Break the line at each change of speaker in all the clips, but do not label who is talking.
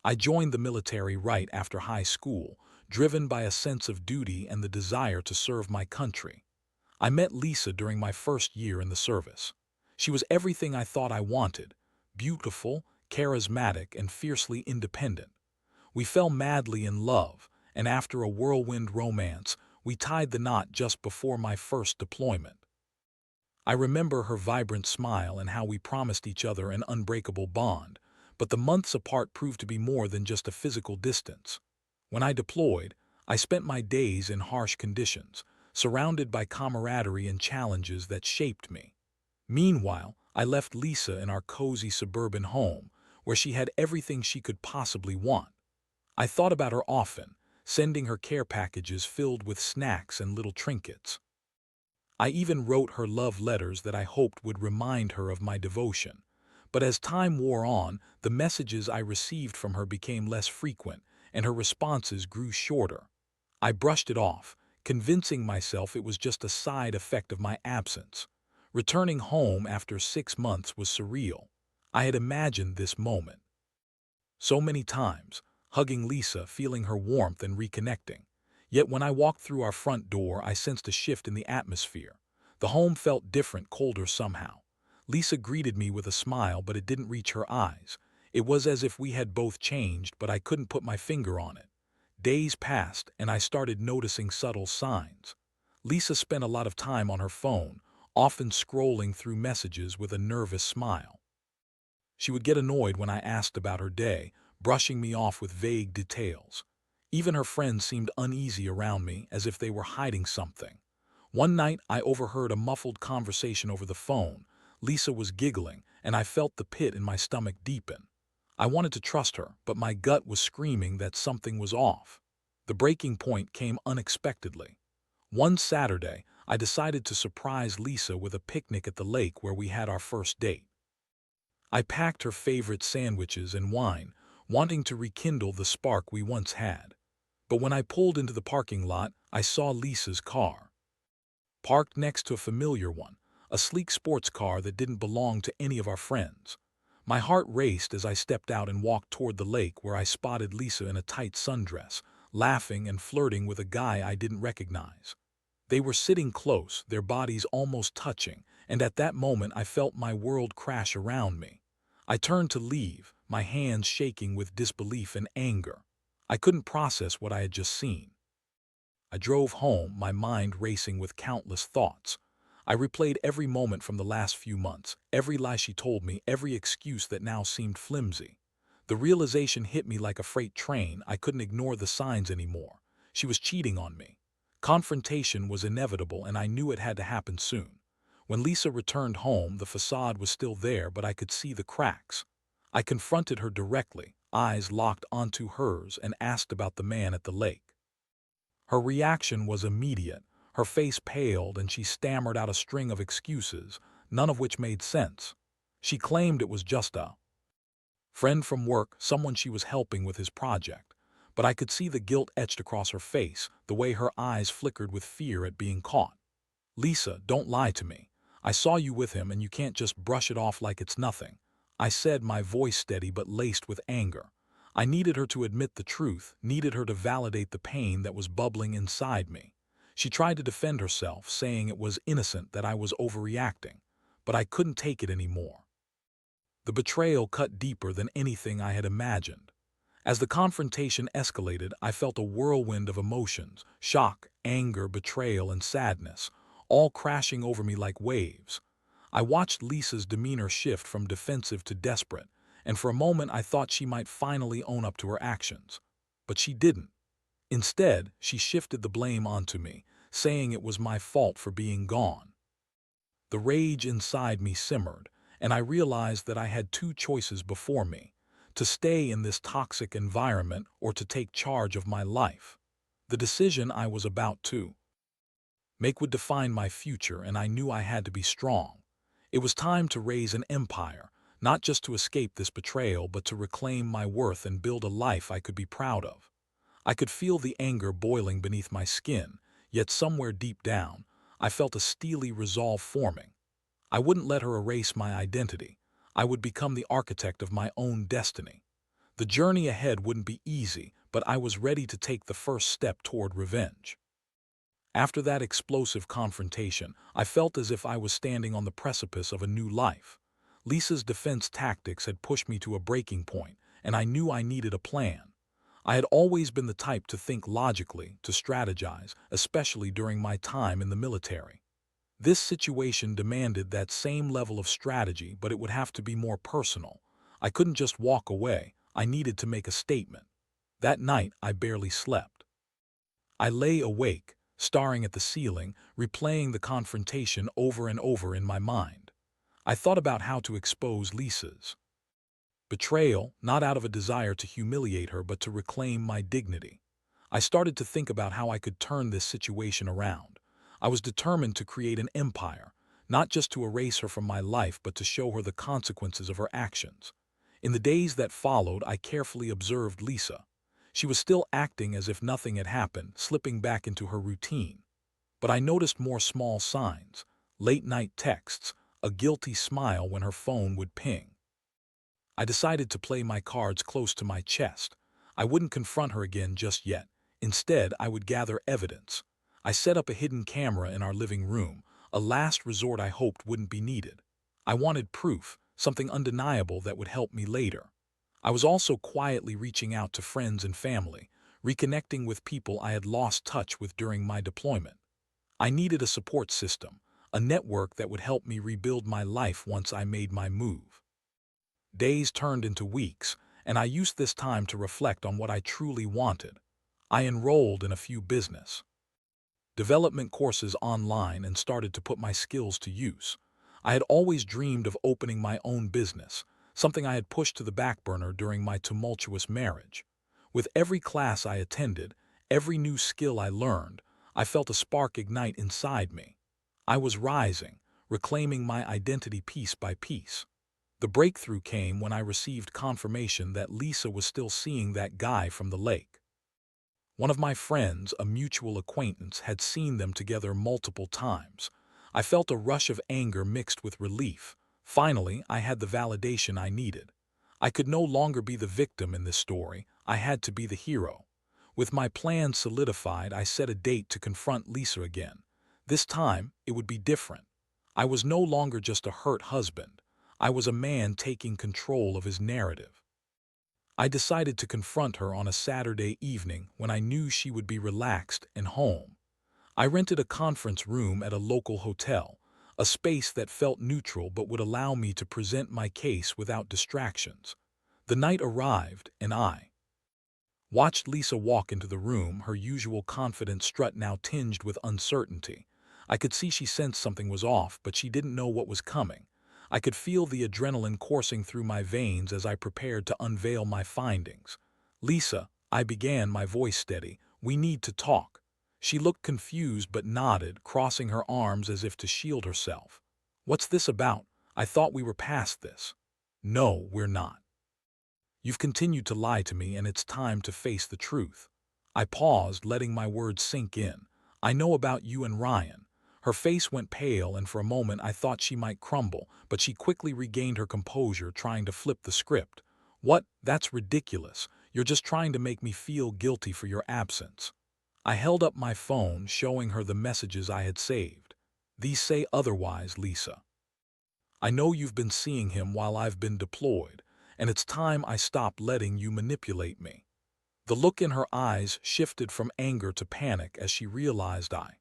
I joined the military right after high school, driven by a sense of duty and the desire to serve my country. I met Lisa during my first year in the service. She was everything I thought I wanted: beautiful, charismatic, and fiercely independent. We fell madly in love, and after a whirlwind romance, we tied the knot just before my first deployment. I remember her vibrant smile and how we promised each other an unbreakable bond, but the months apart proved to be more than just a physical distance. When I deployed, I spent my days in harsh conditions, surrounded by camaraderie and challenges that shaped me. Meanwhile, I left Lisa in our cozy suburban home, where she had everything she could possibly want. I thought about her often, sending her care packages filled with snacks and little trinkets. I even wrote her love letters that I hoped would remind her of my devotion. But as time wore on, the messages I received from her became less frequent, and her responses grew shorter. I brushed it off, convincing myself it was just a side effect of my absence. Returning home after 6 months was surreal. I had imagined this moment so many times, hugging Lisa, feeling her warmth and reconnecting. Yet when I walked through our front door, I sensed a shift in the atmosphere. The home felt different, colder somehow. Lisa greeted me with a smile, but it didn't reach her eyes. It was as if we had both changed, but I couldn't put my finger on it. Days passed, and I started noticing subtle signs. Lisa spent a lot of time on her phone, often scrolling through messages with a nervous smile. She would get annoyed when I asked about her day, brushing me off with vague details. Even her friends seemed uneasy around me, as if they were hiding something. One night, I overheard a muffled conversation over the phone. Lisa was giggling, and I felt the pit in my stomach deepen. I wanted to trust her, but my gut was screaming that something was off. The breaking point came unexpectedly. One Saturday, I decided to surprise Lisa with a picnic at the lake where we had our first date. I packed her favorite sandwiches and wine, wanting to rekindle the spark we once had. But when I pulled into the parking lot, I saw Lisa's car, parked next to a familiar one, a sleek sports car that didn't belong to any of our friends. My heart raced as I stepped out and walked toward the lake, where I spotted Lisa in a tight sundress, laughing and flirting with a guy I didn't recognize. They were sitting close, their bodies almost touching, and at that moment I felt my world crash around me. I turned to leave, my hands shaking with disbelief and anger. I couldn't process what I had just seen. I drove home, my mind racing with countless thoughts. I replayed every moment from the last few months, every lie she told me, every excuse that now seemed flimsy. The realization hit me like a freight train. I couldn't ignore the signs anymore. She was cheating on me. Confrontation was inevitable, and I knew it had to happen soon. When Lisa returned home, the facade was still there, but I could see the cracks. I confronted her directly, eyes locked onto hers, and asked about the man at the lake. Her reaction was immediate. Her face paled and she stammered out a string of excuses, none of which made sense. She claimed it was just a friend from work, someone she was helping with his project. But I could see the guilt etched across her face, the way her eyes flickered with fear at being caught. "Lisa, don't lie to me. I saw you with him, and you can't just brush it off like it's nothing," I said, my voice steady but laced with anger. I needed her to admit the truth, needed her to validate the pain that was bubbling inside me. She tried to defend herself, saying it was innocent, that I was overreacting. But I couldn't take it anymore. The betrayal cut deeper than anything I had imagined. As the confrontation escalated, I felt a whirlwind of emotions: shock, anger, betrayal, and sadness, all crashing over me like waves. I watched Lisa's demeanor shift from defensive to desperate, and for a moment I thought she might finally own up to her actions. But she didn't. Instead, she shifted the blame onto me, saying it was my fault for being gone. The rage inside me simmered, and I realized that I had two choices before me: to stay in this toxic environment or to take charge of my life. The decision I was about to make would define my future, and I knew I had to be strong. It was time to raise an empire, not just to escape this betrayal, but to reclaim my worth and build a life I could be proud of. I could feel the anger boiling beneath my skin, yet somewhere deep down, I felt a steely resolve forming. I wouldn't let her erase my identity. I would become the architect of my own destiny. The journey ahead wouldn't be easy, but I was ready to take the first step toward revenge. After that explosive confrontation, I felt as if I was standing on the precipice of a new life. Lisa's defense tactics had pushed me to a breaking point, and I knew I needed a plan. I had always been the type to think logically, to strategize, especially during my time in the military. This situation demanded that same level of strategy, but it would have to be more personal. I couldn't just walk away. I needed to make a statement. That night, I barely slept. I lay awake, staring at the ceiling, replaying the confrontation over and over in my mind. I thought about how to expose Lisa's betrayal, not out of a desire to humiliate her, but to reclaim my dignity. I started to think about how I could turn this situation around. I was determined to create an empire, not just to erase her from my life, but to show her the consequences of her actions. In the days that followed, I carefully observed Lisa. She was still acting as if nothing had happened, slipping back into her routine. But I noticed more small signs: late-night texts, a guilty smile when her phone would ping. I decided to play my cards close to my chest. I wouldn't confront her again just yet. Instead, I would gather evidence. I set up a hidden camera in our living room, a last resort I hoped wouldn't be needed. I wanted proof, something undeniable that would help me later. I was also quietly reaching out to friends and family, reconnecting with people I had lost touch with during my deployment. I needed a support system, a network that would help me rebuild my life once I made my move. Days turned into weeks, and I used this time to reflect on what I truly wanted. I enrolled in a few business development courses online and started to put my skills to use. I had always dreamed of opening my own business, something I had pushed to the back burner during my tumultuous marriage. With every class I attended, every new skill I learned, I felt a spark ignite inside me. I was rising, reclaiming my identity piece by piece. The breakthrough came when I received confirmation that Lisa was still seeing that guy from the lake. One of my friends, a mutual acquaintance, had seen them together multiple times. I felt a rush of anger mixed with relief. Finally, I had the validation I needed. I could no longer be the victim in this story. I had to be the hero. With my plan solidified, I set a date to confront Lisa again. This time, it would be different. I was no longer just a hurt husband. I was a man taking control of his narrative. I decided to confront her on a Saturday evening when I knew she would be relaxed and home. I rented a conference room at a local hotel, a space that felt neutral but would allow me to present my case without distractions. The night arrived, and I watched Lisa walk into the room, her usual confident strut now tinged with uncertainty. I could see she sensed something was off, but she didn't know what was coming. I could feel the adrenaline coursing through my veins as I prepared to unveil my findings. "Lisa," I began, my voice steady, "we need to talk." She looked confused but nodded, crossing her arms as if to shield herself. "What's this about? I thought we were past this." "No, we're not. You've continued to lie to me, and it's time to face the truth." I paused, letting my words sink in. "I know about you and Ryan." Her face went pale, and for a moment I thought she might crumble, but she quickly regained her composure, trying to flip the script. "What? That's ridiculous. You're just trying to make me feel guilty for your absence." I held up my phone, showing her the messages I had saved. "These say otherwise, Lisa. I know you've been seeing him while I've been deployed, and it's time I stopped letting you manipulate me." The look in her eyes shifted from anger to panic as she realized I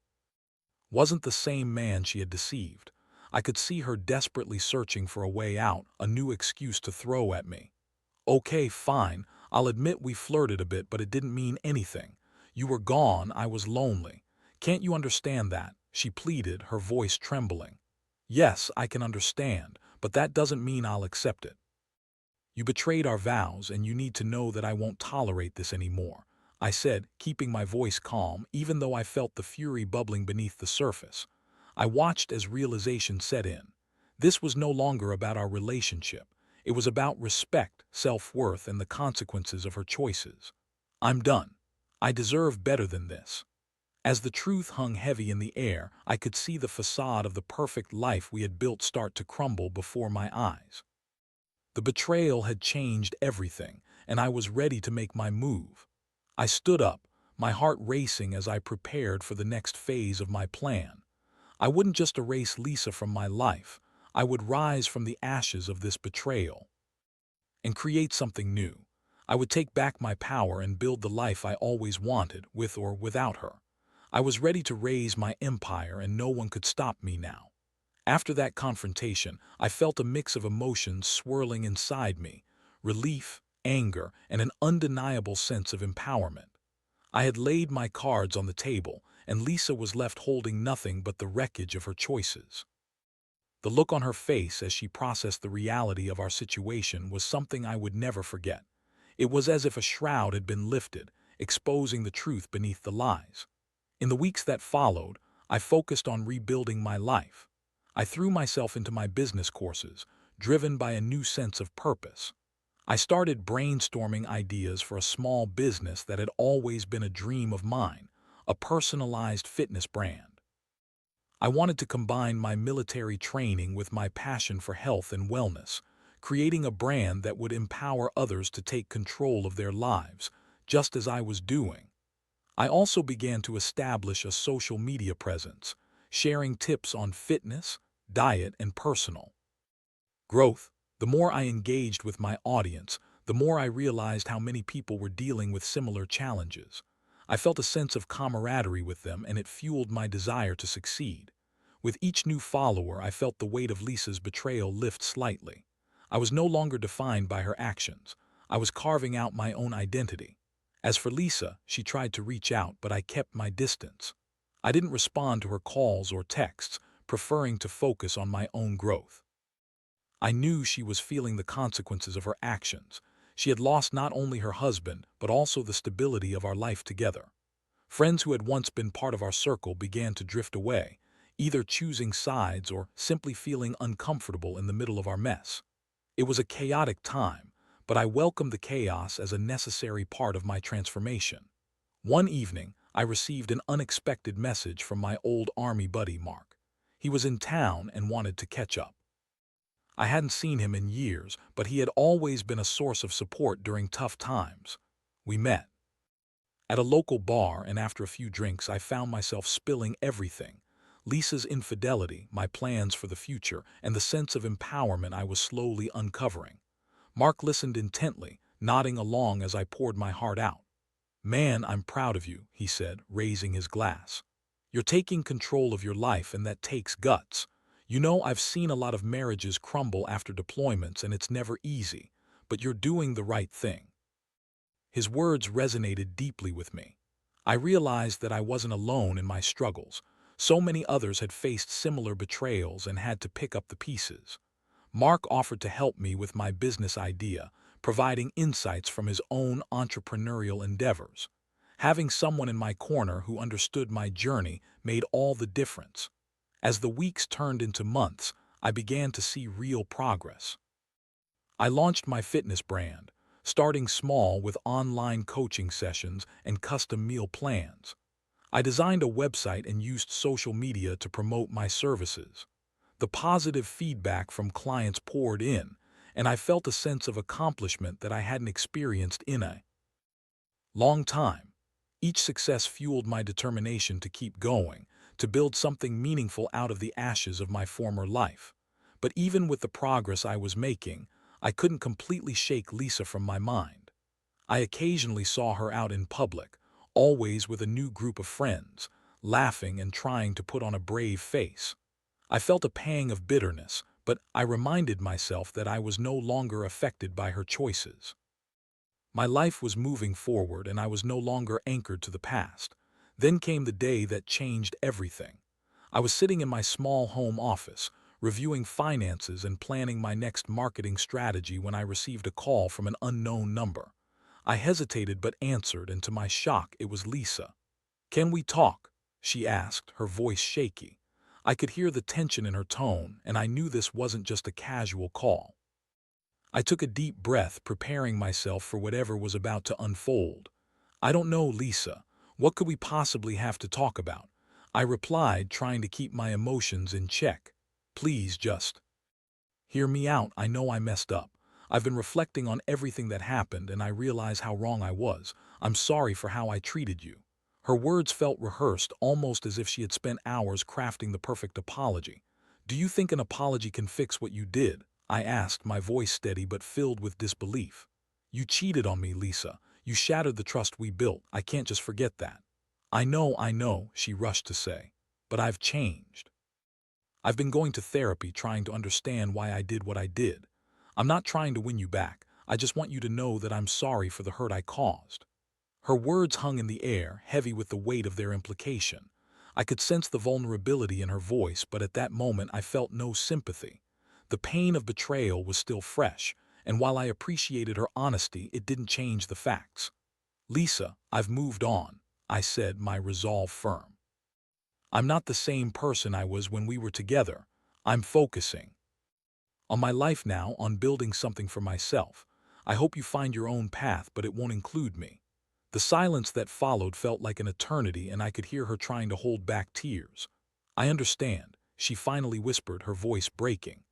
wasn't the same man she had deceived. I could see her desperately searching for a way out, a new excuse to throw at me. "Okay, fine. I'll admit we flirted a bit, but it didn't mean anything. You were gone, I was lonely. Can't you understand that?" she pleaded, her voice trembling. "Yes, I can understand, but that doesn't mean I'll accept it. You betrayed our vows, and you need to know that I won't tolerate this anymore," I said, keeping my voice calm, even though I felt the fury bubbling beneath the surface. I watched as realization set in. This was no longer about our relationship. It was about respect, self-worth, and the consequences of her choices. "I'm done. I deserve better than this." As the truth hung heavy in the air, I could see the facade of the perfect life we had built start to crumble before my eyes. The betrayal had changed everything, and I was ready to make my move. I stood up, my heart racing as I prepared for the next phase of my plan. I wouldn't just erase Lisa from my life, I would rise from the ashes of this betrayal and create something new. I would take back my power and build the life I always wanted, with or without her. I was ready to raise my empire, and no one could stop me now. After that confrontation, I felt a mix of emotions swirling inside me: relief, anger, and an undeniable sense of empowerment. I had laid my cards on the table, and Lisa was left holding nothing but the wreckage of her choices. The look on her face as she processed the reality of our situation was something I would never forget. It was as if a shroud had been lifted, exposing the truth beneath the lies. In the weeks that followed, I focused on rebuilding my life. I threw myself into my business courses, driven by a new sense of purpose. I started brainstorming ideas for a small business that had always been a dream of mine: a personalized fitness brand. I wanted to combine my military training with my passion for health and wellness, creating a brand that would empower others to take control of their lives, just as I was doing. I also began to establish a social media presence, sharing tips on fitness, diet, and personal growth. The more I engaged with my audience, the more I realized how many people were dealing with similar challenges. I felt a sense of camaraderie with them, and it fueled my desire to succeed. With each new follower, I felt the weight of Lisa's betrayal lift slightly. I was no longer defined by her actions. I was carving out my own identity. As for Lisa, she tried to reach out, but I kept my distance. I didn't respond to her calls or texts, preferring to focus on my own growth. I knew she was feeling the consequences of her actions. She had lost not only her husband, but also the stability of our life together. Friends who had once been part of our circle began to drift away, either choosing sides or simply feeling uncomfortable in the middle of our mess. It was a chaotic time, but I welcomed the chaos as a necessary part of my transformation. One evening, I received an unexpected message from my old army buddy, Mark. He was in town and wanted to catch up. I hadn't seen him in years, but he had always been a source of support during tough times. We met at a local bar, and after a few drinks, I found myself spilling everything: Lisa's infidelity, my plans for the future, and the sense of empowerment I was slowly uncovering. Mark listened intently, nodding along as I poured my heart out. "Man, I'm proud of you," he said, raising his glass. "You're taking control of your life, and that takes guts. You know, I've seen a lot of marriages crumble after deployments, and it's never easy, but you're doing the right thing." His words resonated deeply with me. I realized that I wasn't alone in my struggles. So many others had faced similar betrayals and had to pick up the pieces. Mark offered to help me with my business idea, providing insights from his own entrepreneurial endeavors. Having someone in my corner who understood my journey made all the difference. As the weeks turned into months, I began to see real progress. I launched my fitness brand, starting small with online coaching sessions and custom meal plans. I designed a website and used social media to promote my services. The positive feedback from clients poured in, and I felt a sense of accomplishment that I hadn't experienced in a long time. Each success fueled my determination to keep going, to build something meaningful out of the ashes of my former life. But even with the progress I was making, I couldn't completely shake Lisa from my mind. I occasionally saw her out in public, always with a new group of friends, laughing and trying to put on a brave face. I felt a pang of bitterness, but I reminded myself that I was no longer affected by her choices. My life was moving forward, and I was no longer anchored to the past. Then came the day that changed everything. I was sitting in my small home office, reviewing finances and planning my next marketing strategy, when I received a call from an unknown number. I hesitated but answered, and to my shock, it was Lisa. "Can we talk?" she asked, her voice shaky. I could hear the tension in her tone, and I knew this wasn't just a casual call. I took a deep breath, preparing myself for whatever was about to unfold. "I don't know, Lisa. What could we possibly have to talk about?" I replied, trying to keep my emotions in check. "Please just hear me out. I know I messed up. I've been reflecting on everything that happened and I realize how wrong I was. I'm sorry for how I treated you." Her words felt rehearsed, almost as if she had spent hours crafting the perfect apology. "Do you think an apology can fix what you did?" I asked, my voice steady but filled with disbelief. "You cheated on me, Lisa. You shattered the trust we built. I can't just forget that." I know," she rushed to say. "But I've changed. I've been going to therapy trying to understand why I did what I did. I'm not trying to win you back. I just want you to know that I'm sorry for the hurt I caused." Her words hung in the air, heavy with the weight of their implication. I could sense the vulnerability in her voice, but at that moment I felt no sympathy. The pain of betrayal was still fresh, and while I appreciated her honesty, it didn't change the facts. "Lisa, I've moved on," I said, my resolve firm. "I'm not the same person I was when we were together. I'm focusing on my life now, on building something for myself. I hope you find your own path, but it won't include me." The silence that followed felt like an eternity, and I could hear her trying to hold back tears. "I understand," she finally whispered, her voice breaking.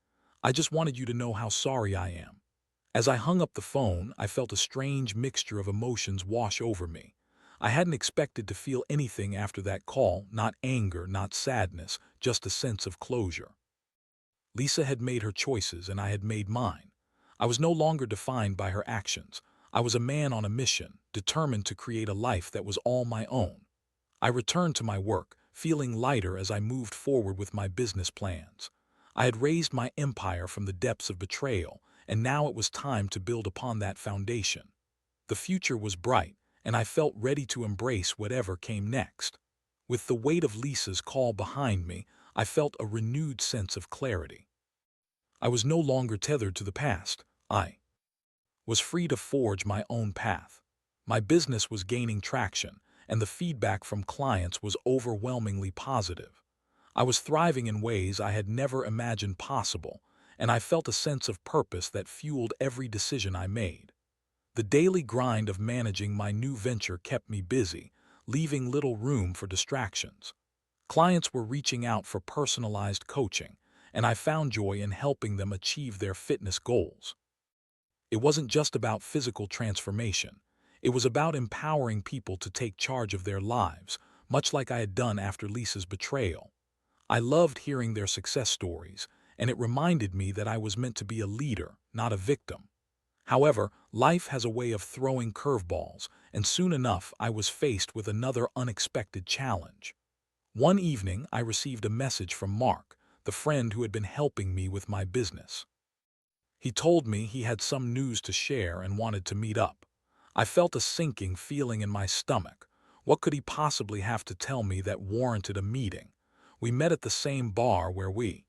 "I just wanted you to know how sorry I am." As I hung up the phone, I felt a strange mixture of emotions wash over me. I hadn't expected to feel anything after that call, not anger, not sadness, just a sense of closure. Lisa had made her choices and I had made mine. I was no longer defined by her actions. I was a man on a mission, determined to create a life that was all my own. I returned to my work, feeling lighter as I moved forward with my business plans. I had raised my empire from the depths of betrayal, and now it was time to build upon that foundation. The future was bright, and I felt ready to embrace whatever came next. With the weight of Lisa's call behind me, I felt a renewed sense of clarity. I was no longer tethered to the past. I was free to forge my own path. My business was gaining traction, and the feedback from clients was overwhelmingly positive. I was thriving in ways I had never imagined possible, and I felt a sense of purpose that fueled every decision I made. The daily grind of managing my new venture kept me busy, leaving little room for distractions. Clients were reaching out for personalized coaching, and I found joy in helping them achieve their fitness goals. It wasn't just about physical transformation. It was about empowering people to take charge of their lives, much like I had done after Lisa's betrayal. I loved hearing their success stories, and it reminded me that I was meant to be a leader, not a victim. However, life has a way of throwing curveballs, and soon enough I was faced with another unexpected challenge. One evening I received a message from Mark, the friend who had been helping me with my business. He told me he had some news to share and wanted to meet up. I felt a sinking feeling in my stomach. What could he possibly have to tell me that warranted a meeting? We met at the same bar where we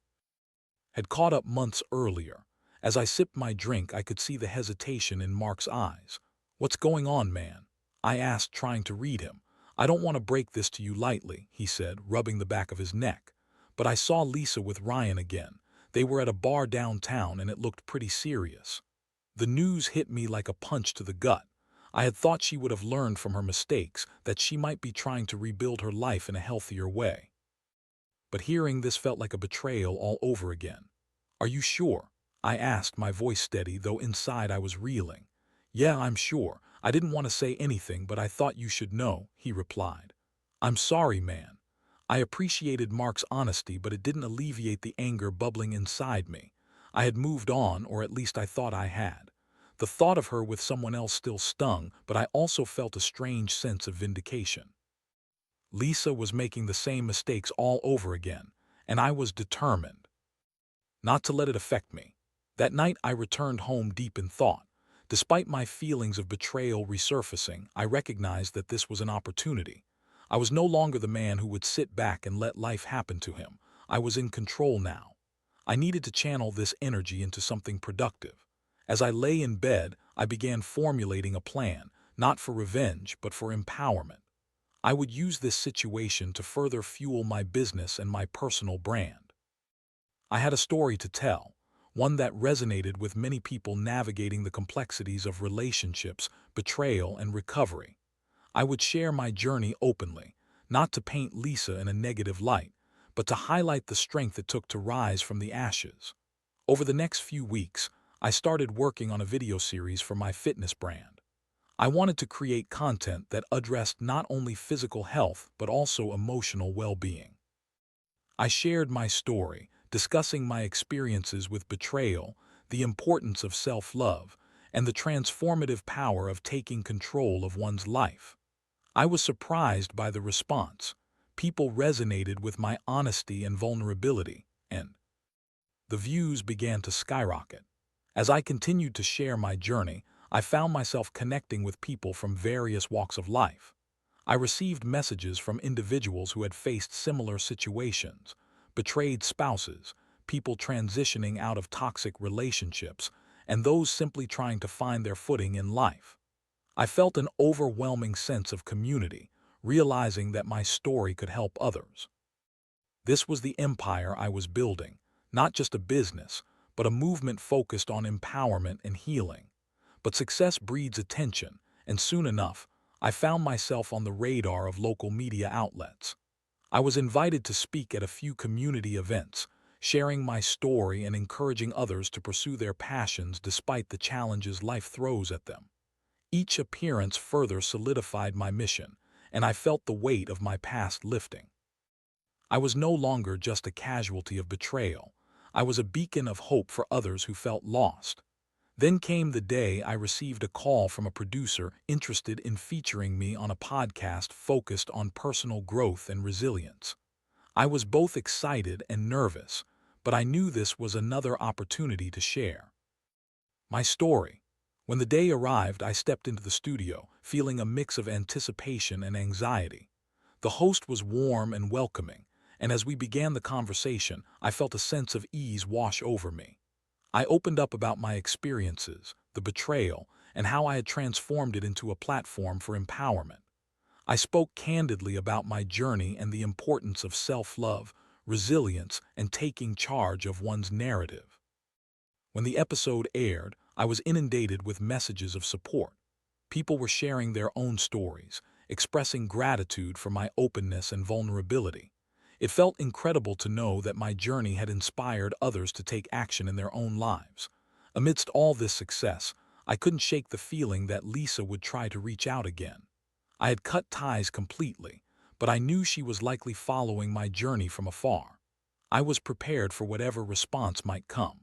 had caught up months earlier. As I sipped my drink, I could see the hesitation in Mark's eyes. "What's going on, man?" I asked, trying to read him. "I don't want to break this to you lightly," he said, rubbing the back of his neck. "But I saw Lisa with Ryan again. They were at a bar downtown and it looked pretty serious." The news hit me like a punch to the gut. I had thought she would have learned from her mistakes, that she might be trying to rebuild her life in a healthier way. But hearing this felt like a betrayal all over again. "Are you sure?" I asked, my voice steady, though inside I was reeling. "Yeah, I'm sure. I didn't want to say anything, but I thought you should know," he replied. "I'm sorry, man." I appreciated Mark's honesty, but it didn't alleviate the anger bubbling inside me. I had moved on, or at least I thought I had. The thought of her with someone else still stung, but I also felt a strange sense of vindication. Lisa was making the same mistakes all over again, and I was determined not to let it affect me. That night I returned home deep in thought. Despite my feelings of betrayal resurfacing, I recognized that this was an opportunity. I was no longer the man who would sit back and let life happen to him. I was in control now. I needed to channel this energy into something productive. As I lay in bed, I began formulating a plan, not for revenge, but for empowerment. I would use this situation to further fuel my business and my personal brand. I had a story to tell, one that resonated with many people navigating the complexities of relationships, betrayal, and recovery. I would share my journey openly, not to paint Lisa in a negative light, but to highlight the strength it took to rise from the ashes. Over the next few weeks, I started working on a video series for my fitness brand. I wanted to create content that addressed not only physical health but also emotional well-being. I shared my story, discussing my experiences with betrayal, the importance of self-love, and the transformative power of taking control of one's life. I was surprised by the response. People resonated with my honesty and vulnerability, and the views began to skyrocket. As I continued to share my journey, I found myself connecting with people from various walks of life. I received messages from individuals who had faced similar situations, betrayed spouses, people transitioning out of toxic relationships, and those simply trying to find their footing in life. I felt an overwhelming sense of community, realizing that my story could help others. This was the empire I was building, not just a business, but a movement focused on empowerment and healing. But success breeds attention, and soon enough, I found myself on the radar of local media outlets. I was invited to speak at a few community events, sharing my story and encouraging others to pursue their passions despite the challenges life throws at them. Each appearance further solidified my mission, and I felt the weight of my past lifting. I was no longer just a casualty of betrayal. I was a beacon of hope for others who felt lost. Then came the day I received a call from a producer interested in featuring me on a podcast focused on personal growth and resilience. I was both excited and nervous, but I knew this was another opportunity to share my story. When the day arrived, I stepped into the studio, feeling a mix of anticipation and anxiety. The host was warm and welcoming, and as we began the conversation, I felt a sense of ease wash over me. I opened up about my experiences, the betrayal, and how I had transformed it into a platform for empowerment. I spoke candidly about my journey and the importance of self-love, resilience, and taking charge of one's narrative. When the episode aired, I was inundated with messages of support. People were sharing their own stories, expressing gratitude for my openness and vulnerability. It felt incredible to know that my journey had inspired others to take action in their own lives. Amidst all this success, I couldn't shake the feeling that Lisa would try to reach out again. I had cut ties completely, but I knew she was likely following my journey from afar. I was prepared for whatever response might come.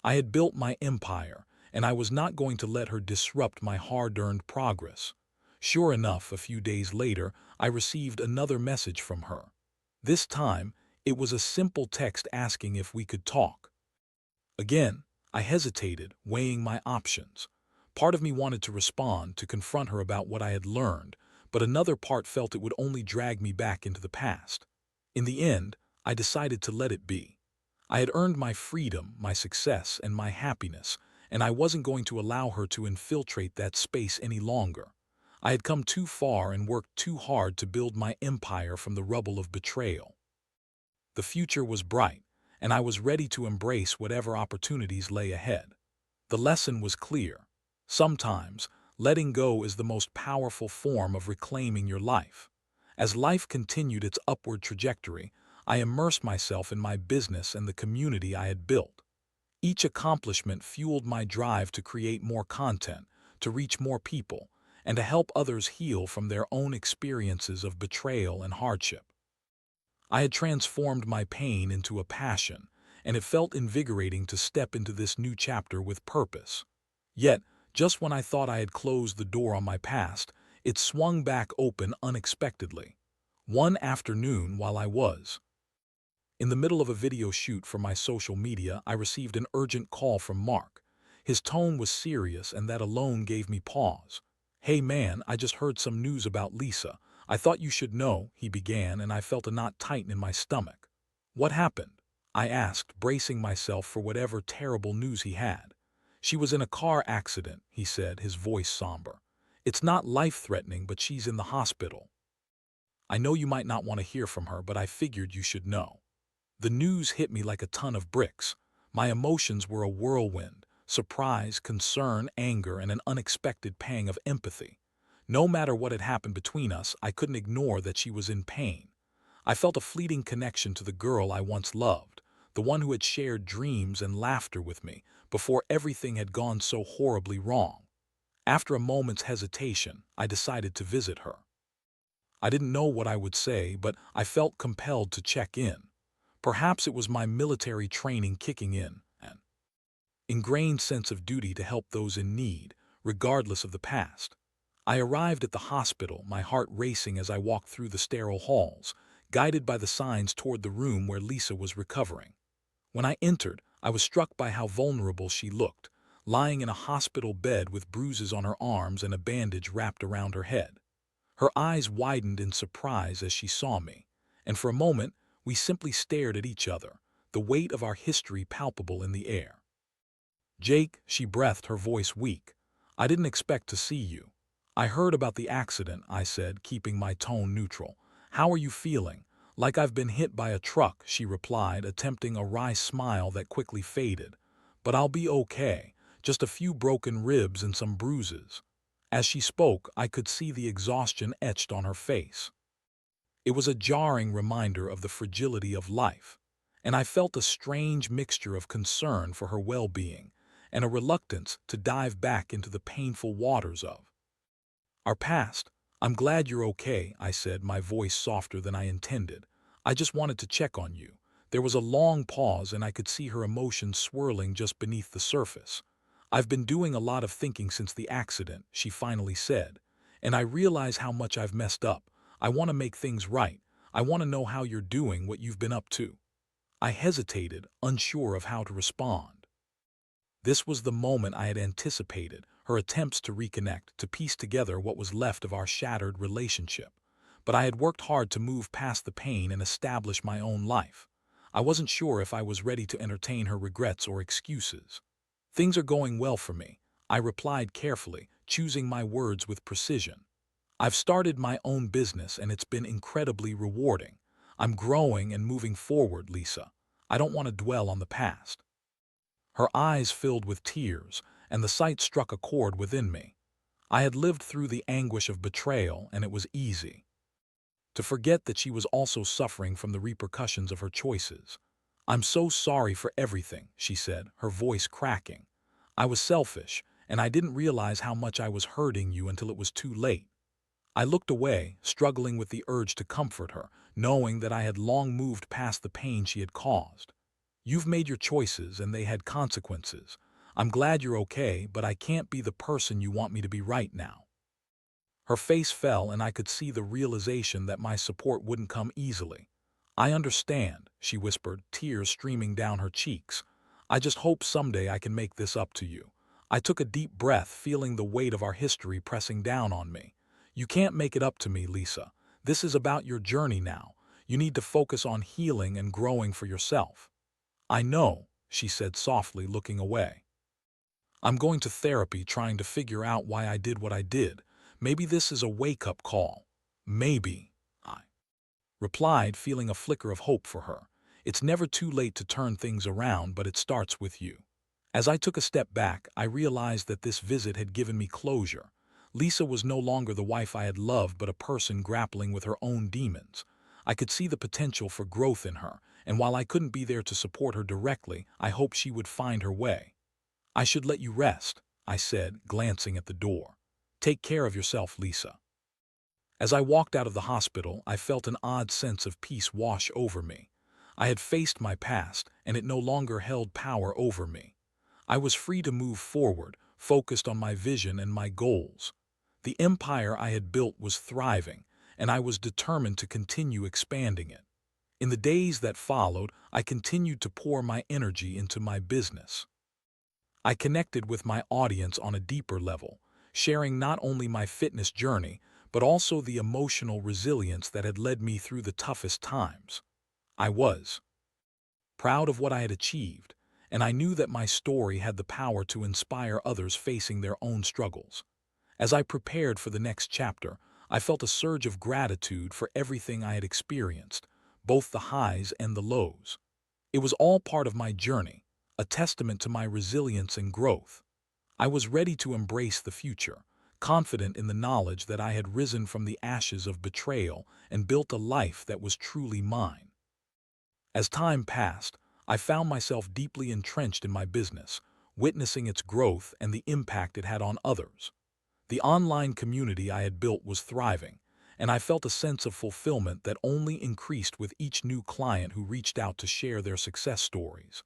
I had built my empire, and I was not going to let her disrupt my hard-earned progress. Sure enough, a few days later, I received another message from her. This time, it was a simple text asking if we could talk. Again, I hesitated, weighing my options. Part of me wanted to respond, to confront her about what I had learned, but another part felt it would only drag me back into the past. In the end, I decided to let it be. I had earned my freedom, my success, and my happiness, and I wasn't going to allow her to infiltrate that space any longer. I had come too far and worked too hard to build my empire from the rubble of betrayal. The future was bright, and I was ready to embrace whatever opportunities lay ahead. The lesson was clear. Sometimes, letting go is the most powerful form of reclaiming your life. As life continued its upward trajectory, I immersed myself in my business and the community I had built. Each accomplishment fueled my drive to create more content, to reach more people, and to help others heal from their own experiences of betrayal and hardship. I had transformed my pain into a passion, and it felt invigorating to step into this new chapter with purpose. Yet, just when I thought I had closed the door on my past, it swung back open unexpectedly. One afternoon, while I was in the middle of a video shoot for my social media, I received an urgent call from Mark. His tone was serious, and that alone gave me pause. "Hey man, I just heard some news about Lisa. I thought you should know," he began, and I felt a knot tighten in my stomach. "What happened?" I asked, bracing myself for whatever terrible news he had. "She was in a car accident," he said, his voice somber. "It's not life-threatening, but she's in the hospital. I know you might not want to hear from her, but I figured you should know." The news hit me like a ton of bricks. My emotions were a whirlwind: surprise, concern, anger, and an unexpected pang of empathy. No matter what had happened between us, I couldn't ignore that she was in pain. I felt a fleeting connection to the girl I once loved, the one who had shared dreams and laughter with me before everything had gone so horribly wrong. After a moment's hesitation, I decided to visit her. I didn't know what I would say, but I felt compelled to check in. Perhaps it was my military training kicking in, an ingrained sense of duty to help those in need, regardless of the past. I arrived at the hospital, my heart racing as I walked through the sterile halls, guided by the signs toward the room where Lisa was recovering. When I entered, I was struck by how vulnerable she looked, lying in a hospital bed with bruises on her arms and a bandage wrapped around her head. Her eyes widened in surprise as she saw me, and for a moment we simply stared at each other, the weight of our history palpable in the air. "Jake," she breathed, her voice weak, "I didn't expect to see you." "I heard about the accident," I said, keeping my tone neutral. "How are you feeling?" "Like I've been hit by a truck," she replied, attempting a wry smile that quickly faded. "But I'll be okay, just a few broken ribs and some bruises." As she spoke, I could see the exhaustion etched on her face. It was a jarring reminder of the fragility of life, and I felt a strange mixture of concern for her well-being and a reluctance to dive back into the painful waters of our past. "I'm glad you're okay," I said, my voice softer than I intended. "I just wanted to check on you." There was a long pause, and I could see her emotions swirling just beneath the surface. "I've been doing a lot of thinking since the accident," she finally said, "and I realize how much I've messed up. I want to make things right. I want to know how you're doing, what you've been up to." I hesitated, unsure of how to respond. This was the moment I had anticipated, her attempts to reconnect, to piece together what was left of our shattered relationship. But I had worked hard to move past the pain and establish my own life. I wasn't sure if I was ready to entertain her regrets or excuses. "Things are going well for me," I replied carefully, choosing my words with precision. "I've started my own business and it's been incredibly rewarding. I'm growing and moving forward, Lisa. I don't want to dwell on the past." Her eyes filled with tears, and the sight struck a chord within me. I had lived through the anguish of betrayal, and it was easy to forget that she was also suffering from the repercussions of her choices. "I'm so sorry for everything," she said, her voice cracking. "I was selfish, and I didn't realize how much I was hurting you until it was too late." I looked away, struggling with the urge to comfort her, knowing that I had long moved past the pain she had caused. "You've made your choices, and they had consequences. I'm glad you're okay, but I can't be the person you want me to be right now." Her face fell, and I could see the realization that my support wouldn't come easily. "I understand," she whispered, tears streaming down her cheeks. "I just hope someday I can make this up to you." I took a deep breath, feeling the weight of our history pressing down on me. "You can't make it up to me, Lisa. This is about your journey now. You need to focus on healing and growing for yourself." "I know," she said softly, looking away. "I'm going to therapy, trying to figure out why I did what I did. Maybe this is a wake-up call." "Maybe," I replied, feeling a flicker of hope for her. "It's never too late to turn things around, but it starts with you." As I took a step back, I realized that this visit had given me closure. Lisa was no longer the wife I had loved, but a person grappling with her own demons. I could see the potential for growth in her, and while I couldn't be there to support her directly, I hoped she would find her way. "I should let you rest," I said, glancing at the door. "Take care of yourself, Lisa." As I walked out of the hospital, I felt an odd sense of peace wash over me. I had faced my past, and it no longer held power over me. I was free to move forward, focused on my vision and my goals. The empire I had built was thriving, and I was determined to continue expanding it. In the days that followed, I continued to pour my energy into my business. I connected with my audience on a deeper level, sharing not only my fitness journey, but also the emotional resilience that had led me through the toughest times. I was proud of what I had achieved, and I knew that my story had the power to inspire others facing their own struggles. As I prepared for the next chapter, I felt a surge of gratitude for everything I had experienced, both the highs and the lows. It was all part of my journey, a testament to my resilience and growth. I was ready to embrace the future, confident in the knowledge that I had risen from the ashes of betrayal and built a life that was truly mine. As time passed, I found myself deeply entrenched in my business, witnessing its growth and the impact it had on others. The online community I had built was thriving, and I felt a sense of fulfillment that only increased with each new client who reached out to share their success stories.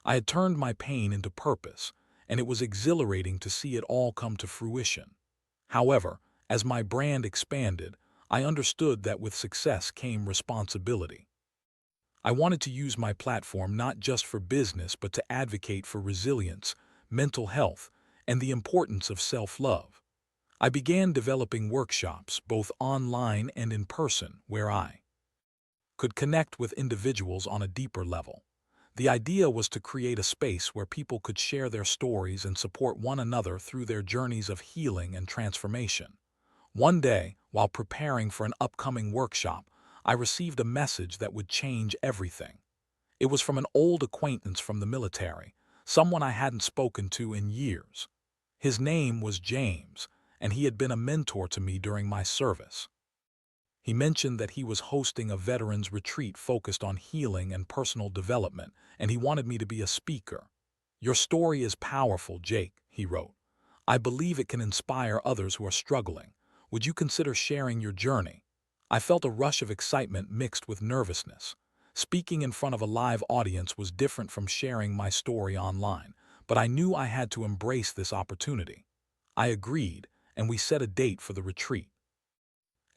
I had turned my pain into purpose, and it was exhilarating to see it all come to fruition. However, as my brand expanded, I understood that with success came responsibility. I wanted to use my platform not just for business but to advocate for resilience, mental health, and the importance of self-love. I began developing workshops, both online and in person, where I could connect with individuals on a deeper level. The idea was to create a space where people could share their stories and support one another through their journeys of healing and transformation. One day, while preparing for an upcoming workshop, I received a message that would change everything. It was from an old acquaintance from the military, someone I hadn't spoken to in years. His name was James, and he had been a mentor to me during my service. He mentioned that he was hosting a veterans retreat focused on healing and personal development, and he wanted me to be a speaker. "Your story is powerful, Jake," he wrote. "I believe it can inspire others who are struggling. Would you consider sharing your journey?" I felt a rush of excitement mixed with nervousness. Speaking in front of a live audience was different from sharing my story online, but I knew I had to embrace this opportunity. I agreed, and we set a date for the retreat.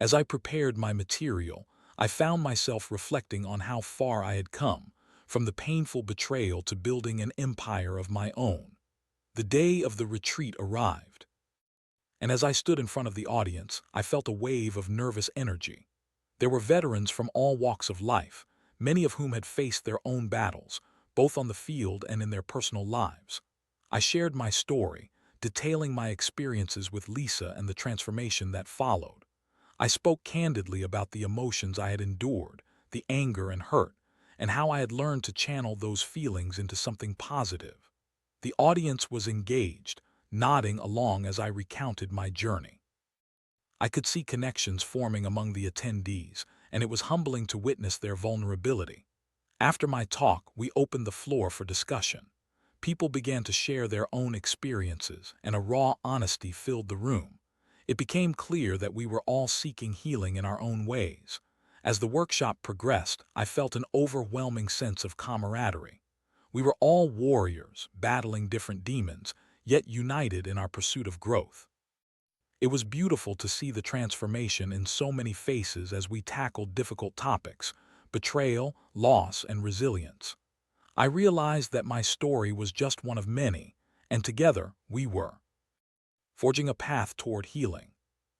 As I prepared my material, I found myself reflecting on how far I had come, from the painful betrayal to building an empire of my own. The day of the retreat arrived, and as I stood in front of the audience, I felt a wave of nervous energy. There were veterans from all walks of life, many of whom had faced their own battles, both on the field and in their personal lives. I shared my story, detailing my experiences with Lisa and the transformation that followed. I spoke candidly about the emotions I had endured, the anger and hurt, and how I had learned to channel those feelings into something positive. The audience was engaged, nodding along as I recounted my journey. I could see connections forming among the attendees, and it was humbling to witness their vulnerability. After my talk, we opened the floor for discussion. People began to share their own experiences, and a raw honesty filled the room. It became clear that we were all seeking healing in our own ways. As the workshop progressed, I felt an overwhelming sense of camaraderie. We were all warriors, battling different demons, yet united in our pursuit of growth. It was beautiful to see the transformation in so many faces as we tackled difficult topics: betrayal, loss, and resilience. I realized that my story was just one of many, and together we were forging a path toward healing.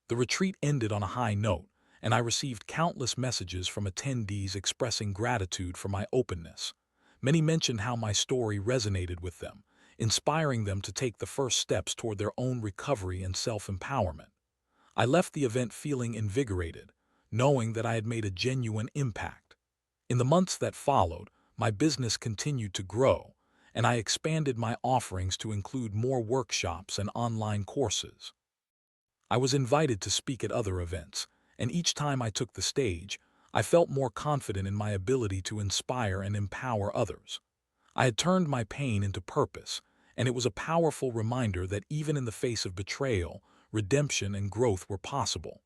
The retreat ended on a high note, and I received countless messages from attendees expressing gratitude for my openness. Many mentioned how my story resonated with them, inspiring them to take the first steps toward their own recovery and self-empowerment. I left the event feeling invigorated, knowing that I had made a genuine impact. In the months that followed, my business continued to grow, and I expanded my offerings to include more workshops and online courses. I was invited to speak at other events, and each time I took the stage, I felt more confident in my ability to inspire and empower others. I had turned my pain into purpose, and it was a powerful reminder that even in the face of betrayal, redemption and growth were possible.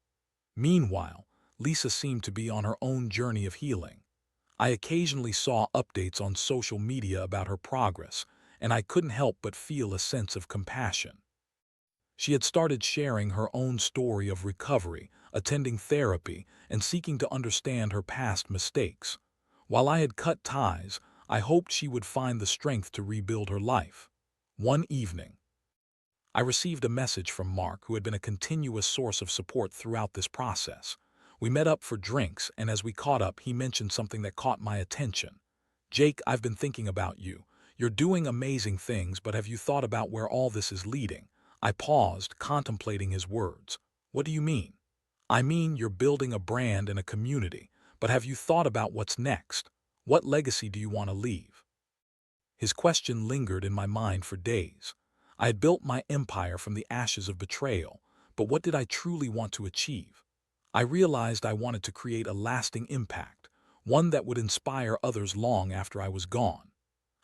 Meanwhile, Lisa seemed to be on her own journey of healing. I occasionally saw updates on social media about her progress, and I couldn't help but feel a sense of compassion. She had started sharing her own story of recovery, attending therapy, and seeking to understand her past mistakes. While I had cut ties, I hoped she would find the strength to rebuild her life. One evening, I received a message from Mark, who had been a continuous source of support throughout this process. We met up for drinks, and as we caught up, he mentioned something that caught my attention. "Jake, I've been thinking about you. You're doing amazing things, but have you thought about where all this is leading?" I paused, contemplating his words. "What do you mean?" "I mean, you're building a brand and a community, but have you thought about what's next? What legacy do you want to leave?" His question lingered in my mind for days. I had built my empire from the ashes of betrayal, but what did I truly want to achieve? I realized I wanted to create a lasting impact, one that would inspire others long after I was gone.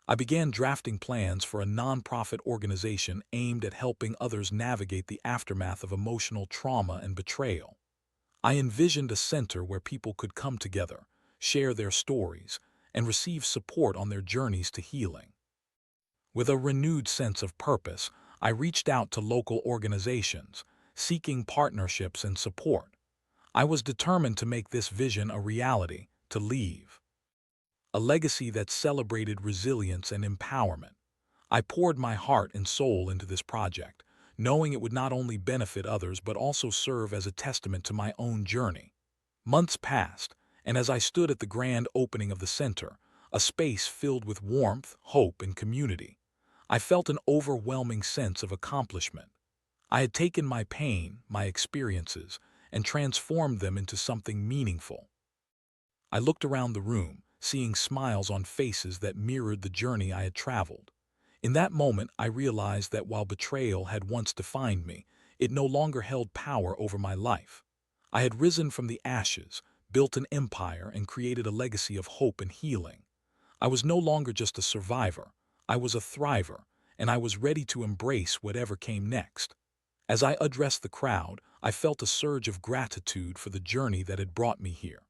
I began drafting plans for a nonprofit organization aimed at helping others navigate the aftermath of emotional trauma and betrayal. I envisioned a center where people could come together, share their stories, and receive support on their journeys to healing. With a renewed sense of purpose, I reached out to local organizations, seeking partnerships and support. I was determined to make this vision a reality, to leave a legacy that celebrated resilience and empowerment. I poured my heart and soul into this project, knowing it would not only benefit others but also serve as a testament to my own journey. Months passed, and as I stood at the grand opening of the center, a space filled with warmth, hope, and community, I felt an overwhelming sense of accomplishment. I had taken my pain, my experiences, and transformed them into something meaningful. I looked around the room, seeing smiles on faces that mirrored the journey I had traveled. In that moment, I realized that while betrayal had once defined me, it no longer held power over my life. I had risen from the ashes, built an empire, and created a legacy of hope and healing. I was no longer just a survivor. I was a thriver, and I was ready to embrace whatever came next. As I addressed the crowd, I felt a surge of gratitude for the journey that had brought me here.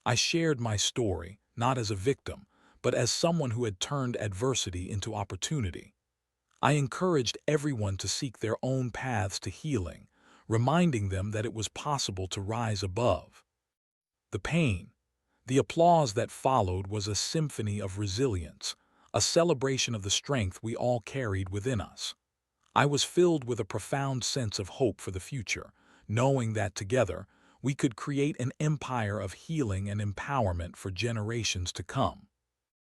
I shared my story, not as a victim, but as someone who had turned adversity into opportunity. I encouraged everyone to seek their own paths to healing, reminding them that it was possible to rise above the pain. The applause that followed was a symphony of resilience, a celebration of the strength we all carried within us. I was filled with a profound sense of hope for the future, knowing that together we could create an empire of healing and empowerment for generations to come.